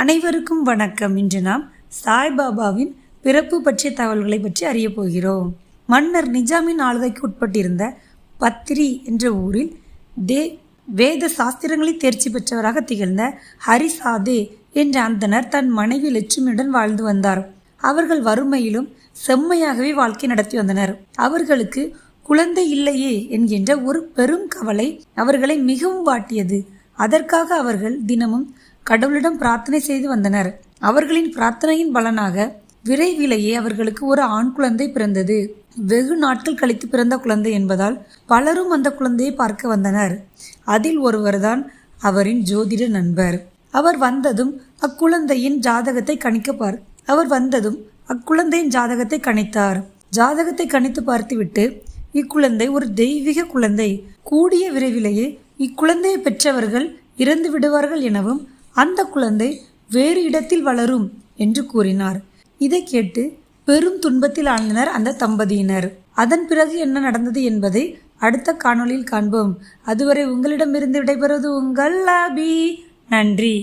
அனைவருக்கும் வணக்கம். இன்று நாம் சாய்பாபாவின் பிறப்பு பற்றிய தகவல்களை பற்றி அறிய போகிறோம். மன்னர் நிஜாமின் ஆளுகைக்கு உட்பட்டிருந்த பத்ரி என்ற ஊரில் வேத சாஸ்திரங்களை தேர்ச்சி பெற்றவராக திகழ்ந்த ஹரிசாதே என்ற அந்தனர் தன் மனைவி லட்சுமியுடன் வாழ்ந்து வந்தார். அவர்கள் வறுமையிலும் செம்மையாகவே வாழ்க்கை நடத்தி வந்தனர். அவர்களுக்கு குழந்தை இல்லையே என்கின்ற ஒரு பெரும் கவலை அவர்களை மிகவும் வாட்டியது. அதற்காக அவர்கள் தினமும் கடவுளிடம் பிரார்த்தனை செய்து வந்தனர். அவர்களின் பிரார்த்தனையின் பலனாக விரைவிலேயே அவர்களுக்கு ஒரு ஆண் குழந்தை பிறந்தது. வெகு நாட்கள் கழித்து பிறந்த குழந்தை என்பதால் பலரும் அந்த குழந்தையை பார்க்க வந்தனர். அதில் ஒருவர்தான் அவரின் ஜோதிட நண்பர். அவர் வந்ததும் அக்குழந்தையின் ஜாதகத்தை கணித்தார். ஜாதகத்தை கணித்து பார்த்துவிட்டு, இக்குழந்தை ஒரு தெய்வீக குழந்தை, கூடிய விரைவிலேயே இக்குழந்தையை பெற்றவர்கள் இறந்து விடுவார்கள் எனவும் அந்த குழந்தை வேறு இடத்தில் வளரும் என்று கூறினார். இதை கேட்டு பெரும் துன்பத்தில் ஆழ்ந்தனர் அந்த தம்பதியினர். அதன் பிறகு என்ன நடந்தது என்பதை அடுத்த காணொளியில் காண்போம். அதுவரை உங்களிடமிருந்து விடைபெறுவது உங்கள் அபி. நன்றி.